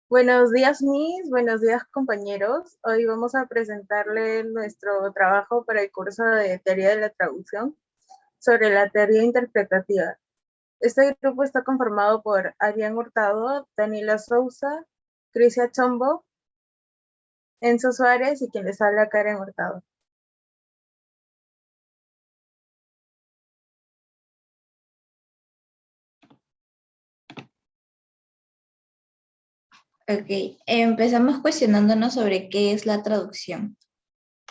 Buenos días, Miss. Buenos días, compañeros. Hoy vamos a presentarle nuestro trabajo para el curso de Teoría de la Traducción sobre la teoría interpretativa. Este grupo está conformado por Adrián Hurtado, Daniela Souza, Crisia Chombo, Enzo Suárez y quien les habla, Karen Hurtado. Ok, empezamos cuestionándonos sobre qué es la traducción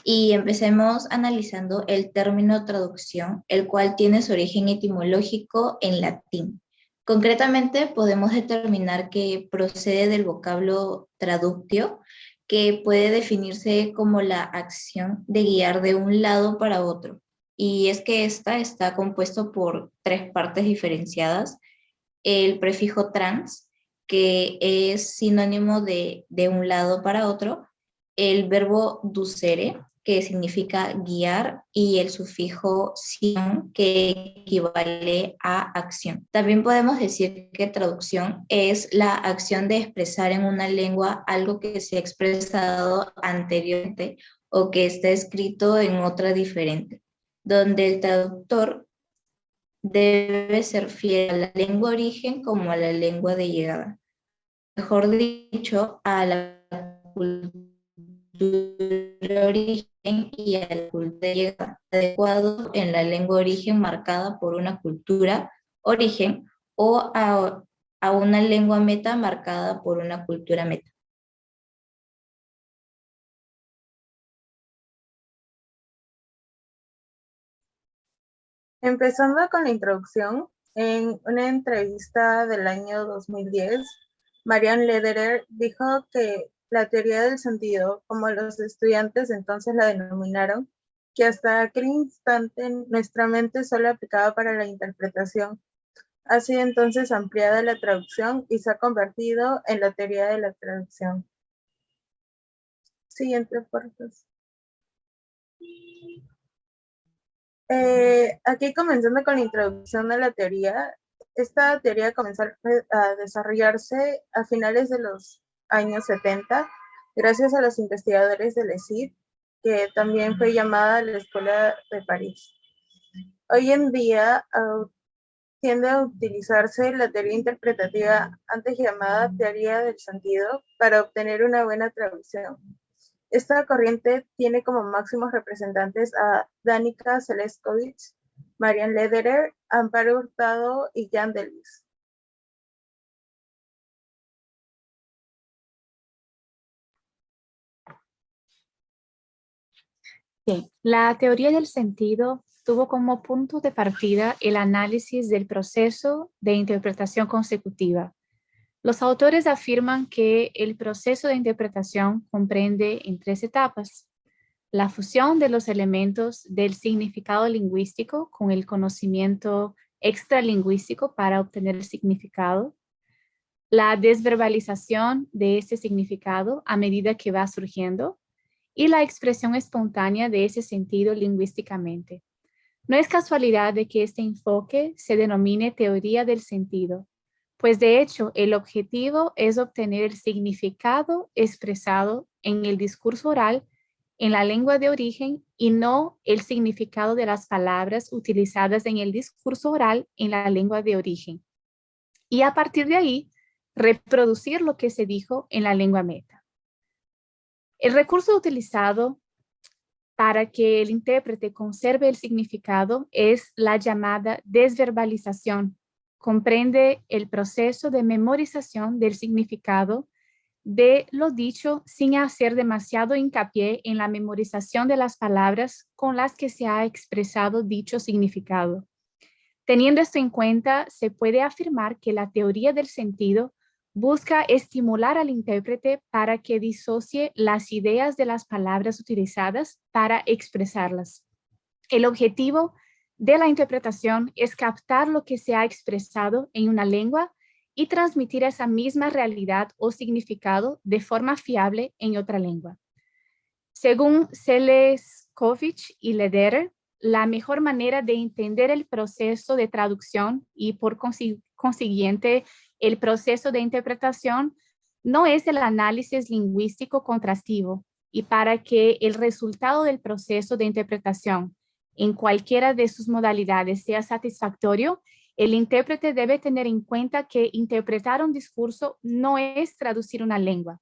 y empecemos analizando el término traducción, el cual tiene su origen etimológico en latín. Concretamente, podemos determinar que procede del vocablo traductio, que puede definirse como la acción de guiar de un lado para otro. Y es que esta está compuesto por tres partes diferenciadas: el prefijo trans, que es sinónimo de un lado para otro, el verbo ducere, que significa guiar, y el sufijo sion, que equivale a acción. También podemos decir que traducción es la acción de expresar en una lengua algo que se ha expresado anteriormente o que está escrito en otra diferente, donde el traductor debe ser fiel a la lengua origen como a la lengua de llegada. Mejor dicho, a la cultura origen y a la cultura de llegada, adecuado en la lengua origen marcada por una cultura origen o a una lengua meta marcada por una cultura meta. Empezando con la introducción, en una entrevista del año 2010, Marianne Lederer dijo que la teoría del sentido, como los estudiantes entonces la denominaron, que hasta aquel instante nuestra mente solo aplicaba para la interpretación, ha sido entonces ampliada la traducción y se ha convertido en la teoría de la traducción. Siguiente párrafo. Aquí comenzando con la introducción de la teoría, esta teoría comenzó a desarrollarse a finales de los años 70, gracias a los investigadores del ESID, que también fue llamada la Escuela de París. Hoy en día tiende a utilizarse la teoría interpretativa, antes llamada teoría del sentido, para obtener una buena traducción. Esta corriente tiene como máximos representantes a Danica Seleskovich, Marianne Lederer, Amparo Hurtado y Jan Delis. Bien, la teoría del sentido tuvo como punto de partida el análisis del proceso de interpretación consecutiva. Los autores afirman que el proceso de interpretación comprende en tres etapas: la fusión de los elementos del significado lingüístico con el conocimiento extralingüístico para obtener el significado, la desverbalización de ese significado a medida que va surgiendo y la expresión espontánea de ese sentido lingüísticamente. No es casualidad de que este enfoque se denomine teoría del sentido, pues de hecho el objetivo es obtener el significado expresado en el discurso oral en la lengua de origen y no el significado de las palabras utilizadas en el discurso oral en la lengua de origen. Y a partir de ahí, reproducir lo que se dijo en la lengua meta. El recurso utilizado para que el intérprete conserve el significado es la llamada desverbalización. Comprende el proceso de memorización del significado de lo dicho sin hacer demasiado hincapié en la memorización de las palabras con las que se ha expresado dicho significado. Teniendo esto en cuenta, se puede afirmar que la teoría del sentido busca estimular al intérprete para que disocie las ideas de las palabras utilizadas para expresarlas. El objetivo de la interpretación es captar lo que se ha expresado en una lengua y transmitir esa misma realidad o significado de forma fiable en otra lengua. Según Seleskovich y Lederer, la mejor manera de entender el proceso de traducción y por consiguiente el proceso de interpretación no es el análisis lingüístico contrastivo, y para que el resultado del proceso de interpretación en cualquiera de sus modalidades sea satisfactorio, el intérprete debe tener en cuenta que interpretar un discurso no es traducir una lengua.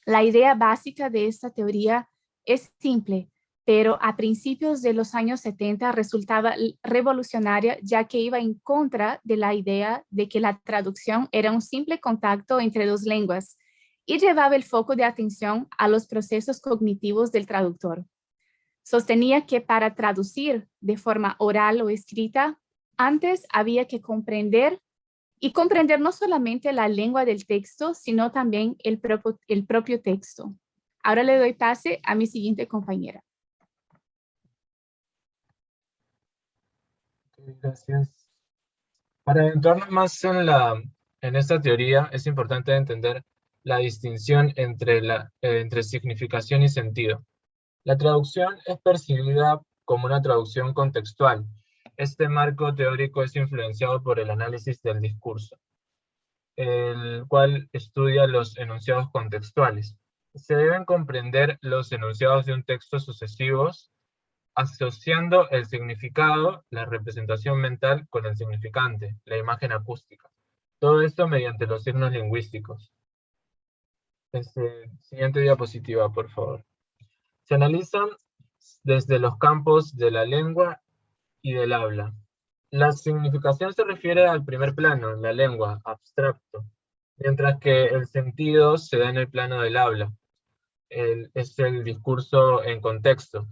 La idea básica de esta teoría es simple, pero a principios de los años 70 resultaba revolucionaria, ya que iba en contra de la idea de que la traducción era un simple contacto entre dos lenguas y llevaba el foco de atención a los procesos cognitivos del traductor. Sostenía que para traducir de forma oral o escrita, antes había que comprender no solamente la lengua del texto, sino también el propio texto. Ahora le doy pase a mi siguiente compañera. Gracias. Para adentrarnos más en esta teoría, es importante entender la distinción entre significación y sentido. La traducción es percibida como una traducción contextual. Este marco teórico es influenciado por el análisis del discurso, el cual estudia los enunciados contextuales. Se deben comprender los enunciados de un texto sucesivos asociando el significado, la representación mental, con el significante, la imagen acústica. Todo esto mediante los signos lingüísticos. Siguiente diapositiva, por favor. Se analizan desde los campos de la lengua y del habla. La significación se refiere al primer plano, la lengua, abstracto, mientras que el sentido se da en el plano del habla. Es el discurso en contexto.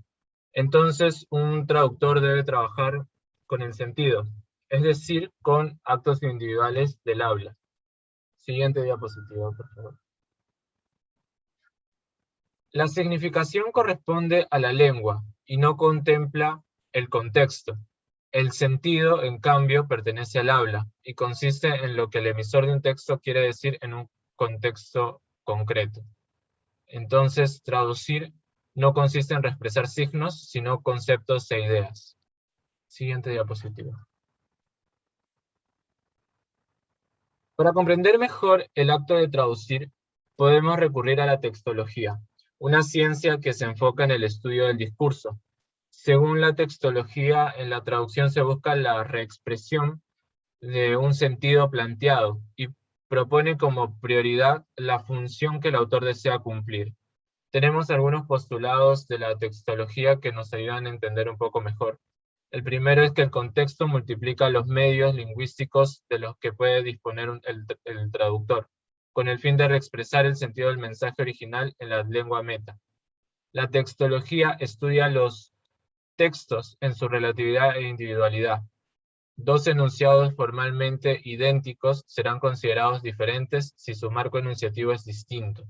Entonces, un traductor debe trabajar con el sentido, es decir, con actos individuales del habla. Siguiente diapositiva, por favor. La significación corresponde a la lengua y no contempla el contexto. El sentido, en cambio, pertenece al habla y consiste en lo que el emisor de un texto quiere decir en un contexto concreto. Entonces, traducir no consiste en expresar signos, sino conceptos e ideas. Siguiente diapositiva. Para comprender mejor el acto de traducir, podemos recurrir a la textología, una ciencia que se enfoca en el estudio del discurso. Según la textología, en la traducción se busca la reexpresión de un sentido planteado y propone como prioridad la función que el autor desea cumplir. Tenemos algunos postulados de la textología que nos ayudan a entender un poco mejor. El primero es que el contexto multiplica los medios lingüísticos de los que puede disponer el traductor, con el fin de reexpresar el sentido del mensaje original en la lengua meta. La textología estudia los textos en su relatividad e individualidad. Dos enunciados formalmente idénticos serán considerados diferentes si su marco enunciativo es distinto.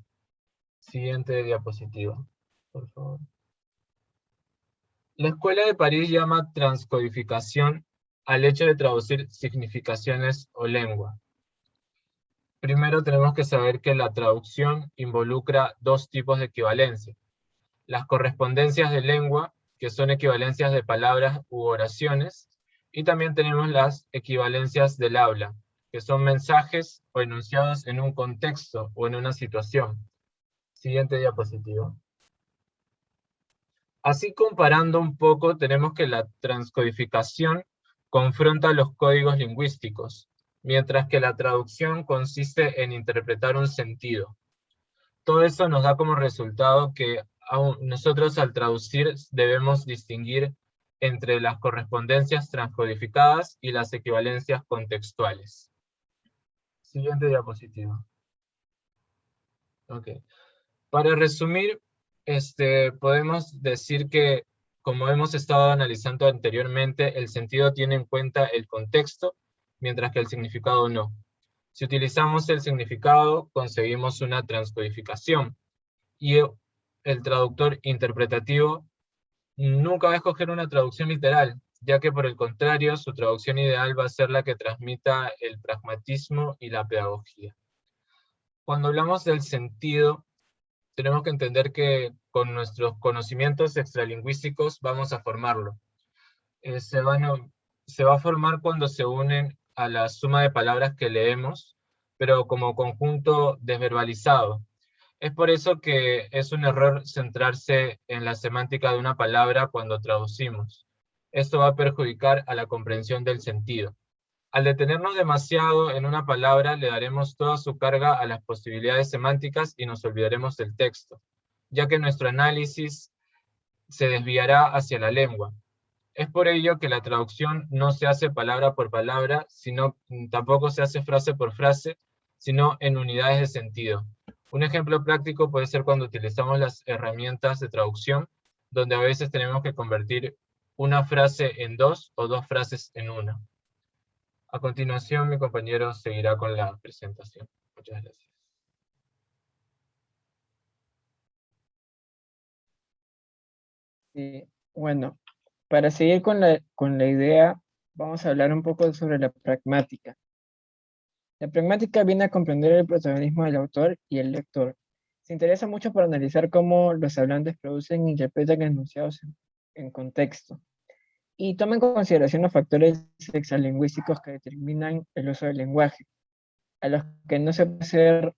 Siguiente diapositiva, por favor. La Escuela de París llama transcodificación al hecho de traducir significaciones o lengua. Primero tenemos que saber que la traducción involucra dos tipos de equivalencia. Las correspondencias de lengua, que son equivalencias de palabras u oraciones, y también tenemos las equivalencias del habla, que son mensajes o enunciados en un contexto o en una situación. Siguiente diapositiva. Así, comparando un poco, tenemos que la transcodificación confronta los códigos lingüísticos, mientras que la traducción consiste en interpretar un sentido. Todo eso nos da como resultado que nosotros al traducir debemos distinguir entre las correspondencias transcodificadas y las equivalencias contextuales. Siguiente diapositiva. Ok. Para resumir, podemos decir que, como hemos estado analizando anteriormente, el sentido tiene en cuenta el contexto, mientras que el significado no. Si utilizamos el significado, conseguimos una transcodificación, y el traductor interpretativo nunca va a escoger una traducción literal, ya que por el contrario, su traducción ideal va a ser la que transmita el pragmatismo y la pedagogía. Cuando hablamos del sentido, tenemos que entender que con nuestros conocimientos extralingüísticos vamos a formarlo. Se va a formar cuando se unen a la suma de palabras que leemos pero como conjunto desverbalizado. Es por eso que es un error centrarse en la semántica de una palabra cuando traducimos. Esto va a perjudicar a la comprensión del sentido. Al detenernos demasiado en una palabra, le daremos toda su carga a las posibilidades semánticas y nos olvidaremos del texto, ya que nuestro análisis se desviará hacia la lengua. Es por ello que la traducción no se hace palabra por palabra, sino tampoco se hace frase por frase, sino en unidades de sentido. Un ejemplo práctico puede ser cuando utilizamos las herramientas de traducción, donde a veces tenemos que convertir una frase en dos o dos frases en una. A continuación, mi compañero seguirá con la presentación. Muchas gracias. Sí, bueno, para seguir con la idea, vamos a hablar un poco sobre la pragmática. La pragmática viene a comprender el protagonismo del autor y el lector. Se interesa mucho por analizar cómo los hablantes producen e interpretan enunciados en contexto, y toma en consideración los factores extralingüísticos que determinan el uso del lenguaje, a los que no se puede hacer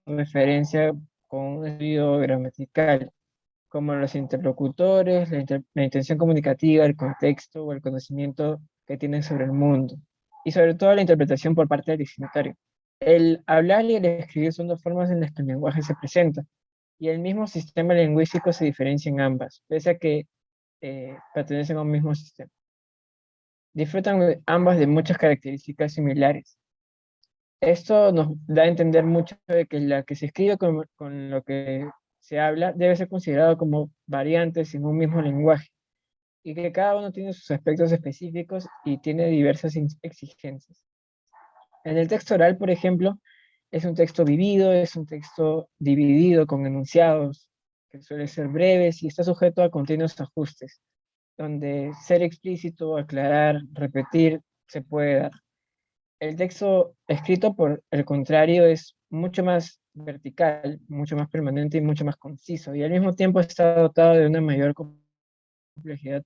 referencia con un estudio gramatical, como los interlocutores, la intención comunicativa, el contexto o el conocimiento que tienen sobre el mundo, y sobre todo la interpretación por parte del destinatario. El hablar y el escribir son dos formas en las que el lenguaje se presenta, y el mismo sistema lingüístico se diferencia en ambas, pese a que pertenecen a un mismo sistema. Disfrutan ambas de muchas características similares. Esto nos da a entender mucho de que la que se escribe con lo que se habla debe ser considerado como variantes en un mismo lenguaje, y que cada uno tiene sus aspectos específicos y tiene diversas exigencias. En el texto oral, por ejemplo, es un texto vivido, es un texto dividido con enunciados que suelen ser breves y está sujeto a continuos ajustes, donde ser explícito, aclarar, repetir, se puede dar. El texto escrito, por el contrario, es mucho más vertical, mucho más permanente y mucho más conciso, y al mismo tiempo está dotado de una mayor complejidad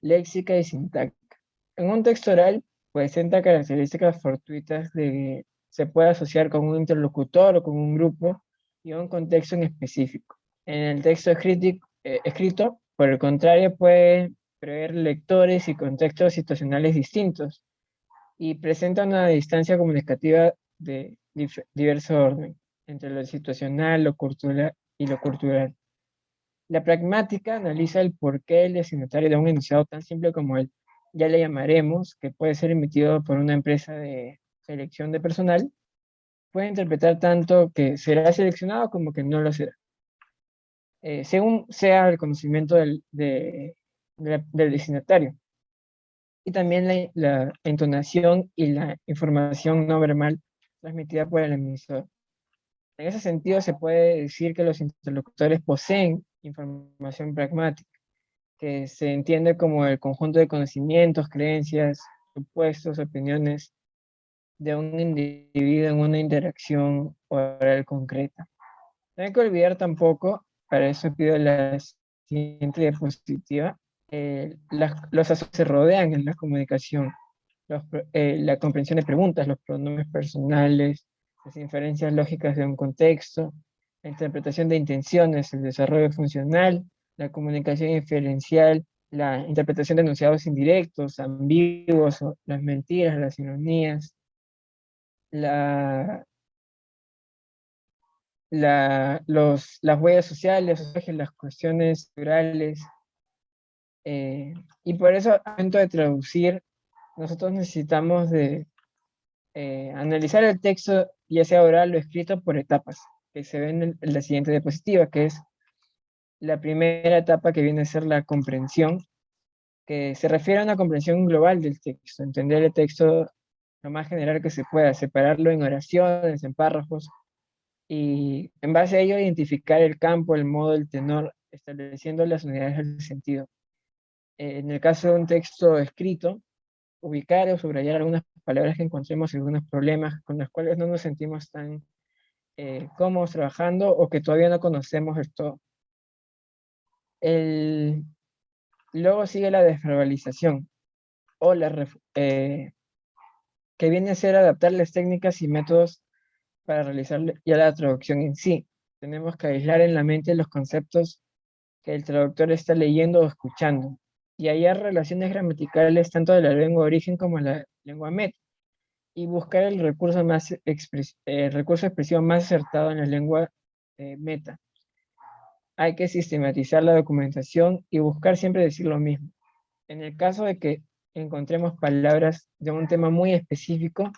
léxica y sintáctica. En un texto oral presenta características fortuitas de que se puede asociar con un interlocutor o con un grupo y a un contexto en específico. En el texto escrito, por el contrario, puede prever lectores y contextos situacionales distintos, y presenta una distancia comunicativa de diverso orden entre lo situacional, lo cultural y lo cultural. La pragmática analiza el porqué el destinatario de un enunciado tan simple como el ya le llamaremos, que puede ser emitido por una empresa de selección de personal, puede interpretar tanto que será seleccionado como que no lo será, según sea el conocimiento del destinatario. Y también la entonación y la información no verbal transmitida por el emisor. En ese sentido, se puede decir que los interlocutores poseen información pragmática, que se entiende como el conjunto de conocimientos, creencias, supuestos, opiniones de un individuo en una interacción oral concreta. No hay que olvidar tampoco, para eso pido la siguiente diapositiva, los asuntos se rodean en la comunicación, la comprensión de preguntas, los pronombres personales, las inferencias lógicas de un contexto, la interpretación de intenciones, el desarrollo funcional, la comunicación inferencial, la interpretación de enunciados indirectos, ambiguos, las mentiras, las ironías, las huellas sociales, las cuestiones culturales, y por eso, al momento de traducir, nosotros necesitamos de analizar el texto, ya sea oral o escrito, por etapas, que se ven en la siguiente diapositiva, que es la primera etapa, que viene a ser la comprensión, que se refiere a una comprensión global del texto, entender el texto lo más general que se pueda, separarlo en oraciones, en párrafos, y en base a ello identificar el campo, el modo, el tenor, estableciendo las unidades del sentido. En el caso de un texto escrito, ubicar o subrayar algunas palabras que encontremos en algunos problemas con los cuales no nos sentimos tan cómodos trabajando o que todavía no conocemos del todo. Luego sigue la desverbalización, o que viene a ser adaptar las técnicas y métodos para realizar ya la traducción en sí. Tenemos que aislar en la mente los conceptos que el traductor está leyendo o escuchando, y hallar relaciones gramaticales tanto de la lengua de origen como de la lengua meta, y buscar el recurso, recurso expresivo más acertado en la lengua meta. Hay que sistematizar la documentación y buscar siempre decir lo mismo. En el caso de que encontremos palabras de un tema muy específico,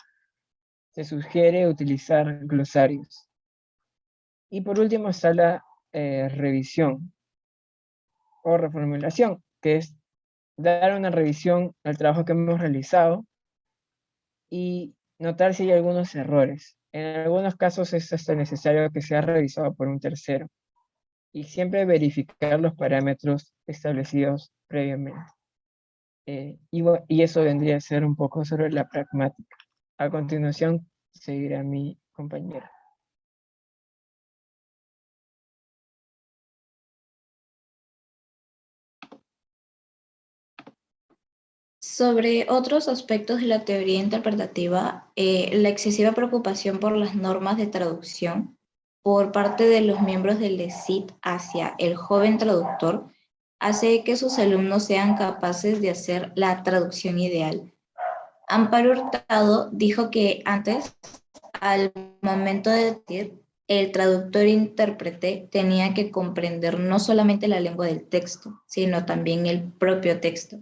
se sugiere utilizar glosarios. Y por último está la revisión o reformulación, que es dar una revisión al trabajo que hemos realizado y notar si hay algunos errores. En algunos casos es hasta necesario que sea revisado por un tercero. Y siempre verificar los parámetros establecidos previamente. Y eso vendría a ser un poco sobre la pragmática. A continuación seguirá mi compañera. Sobre otros aspectos de la teoría interpretativa, la excesiva preocupación por las normas de traducción por parte de los miembros del ESIT hacia el joven traductor hace que sus alumnos sean capaces de hacer la traducción ideal. Amparo Hurtado dijo que antes, al momento de decir, el traductor e intérprete tenía que comprender no solamente la lengua del texto, sino también el propio texto,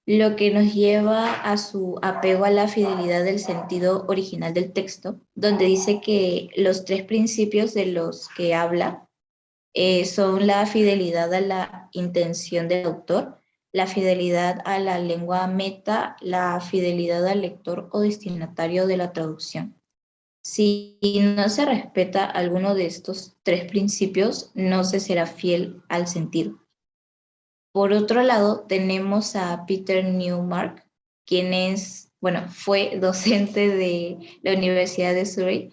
lo que nos lleva a su apego a la fidelidad del sentido original del texto, donde dice que los tres principios de los que habla son la fidelidad a la intención del autor, la fidelidad a la lengua meta, la fidelidad al lector o destinatario de la traducción. Si no se respeta alguno de estos tres principios, no se será fiel al sentido. Por otro lado, tenemos a Peter Newmark, quien fue docente de la Universidad de Surrey,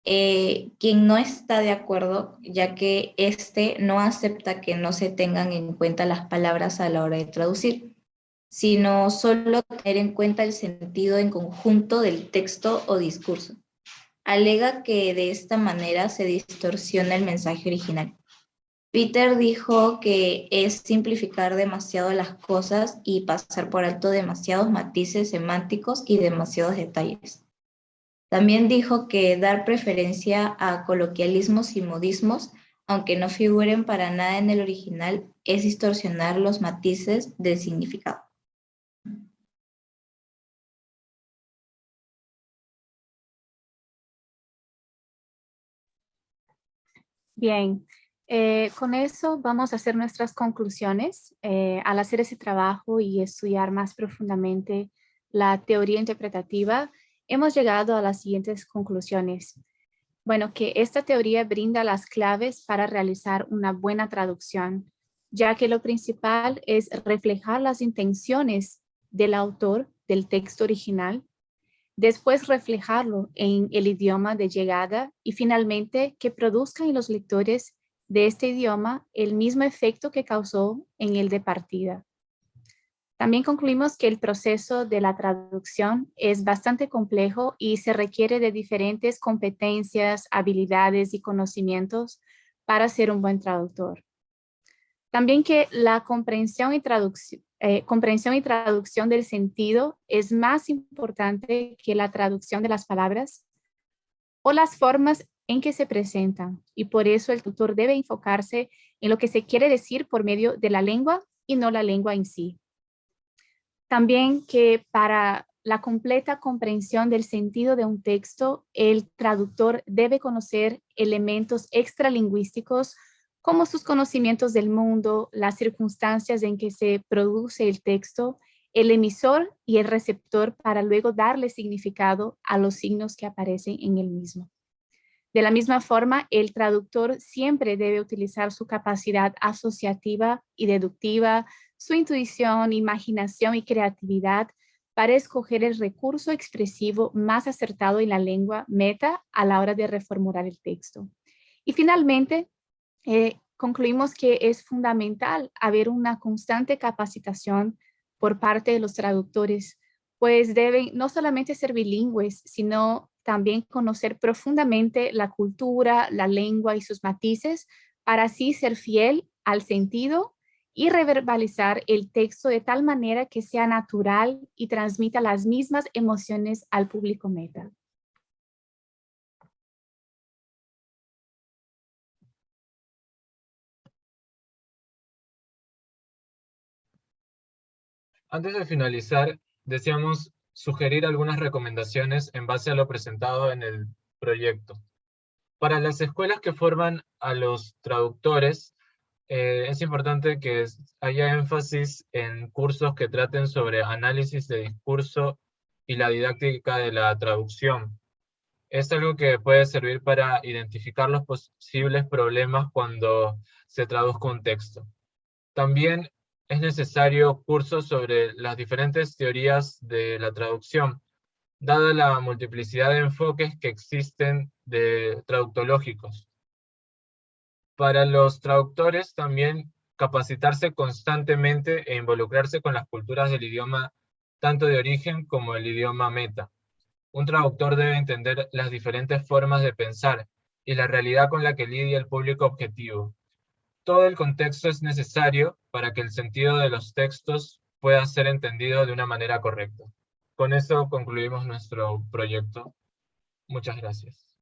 quien no está de acuerdo, ya que no acepta que no se tengan en cuenta las palabras a la hora de traducir, sino solo tener en cuenta el sentido en conjunto del texto o discurso. Alega que de esta manera se distorsiona el mensaje original. Peter dijo que es simplificar demasiado las cosas y pasar por alto demasiados matices semánticos y demasiados detalles. También dijo que dar preferencia a coloquialismos y modismos, aunque no figuren para nada en el original, es distorsionar los matices del significado. Bien, con eso vamos a hacer nuestras conclusiones. Al hacer ese trabajo y estudiar más profundamente la teoría interpretativa, hemos llegado a las siguientes conclusiones. Bueno, que esta teoría brinda las claves para realizar una buena traducción, ya que lo principal es reflejar las intenciones del autor del texto original, después reflejarlo en el idioma de llegada y finalmente que produzcan en los lectores de este idioma el mismo efecto que causó en el de partida. También concluimos que el proceso de la traducción es bastante complejo y se requiere de diferentes competencias, habilidades y conocimientos para ser un buen traductor. También que la comprensión y traducción del sentido es más importante que la traducción de las palabras o las formas en que se presentan, y por eso el tutor debe enfocarse en lo que se quiere decir por medio de la lengua y no la lengua en sí. También que para la completa comprensión del sentido de un texto, el traductor debe conocer elementos extralingüísticos como sus conocimientos del mundo, las circunstancias en que se produce el texto, el emisor y el receptor para luego darle significado a los signos que aparecen en el mismo. De la misma forma, el traductor siempre debe utilizar su capacidad asociativa y deductiva, su intuición, imaginación y creatividad para escoger el recurso expresivo más acertado en la lengua meta a la hora de reformular el texto. Y finalmente, concluimos que es fundamental haber una constante capacitación por parte de los traductores, pues deben no solamente ser bilingües, sino también conocer profundamente la cultura, la lengua y sus matices para así ser fiel al sentido y reverbalizar el texto de tal manera que sea natural y transmita las mismas emociones al público meta. Antes de finalizar, deseamos sugerir algunas recomendaciones en base a lo presentado en el proyecto. Para las escuelas que forman a los traductores, es importante que haya énfasis en cursos que traten sobre análisis de discurso y la didáctica de la traducción. Es algo que puede servir para identificar los posibles problemas cuando se traduzca un texto. También es necesario cursos sobre las diferentes teorías de la traducción, dada la multiplicidad de enfoques que existen de traductológicos. Para los traductores también capacitarse constantemente e involucrarse con las culturas del idioma tanto de origen como el idioma meta. Un traductor debe entender las diferentes formas de pensar y la realidad con la que lidia el público objetivo. Todo el contexto es necesario para que el sentido de los textos pueda ser entendido de una manera correcta. Con eso concluimos nuestro proyecto. Muchas gracias.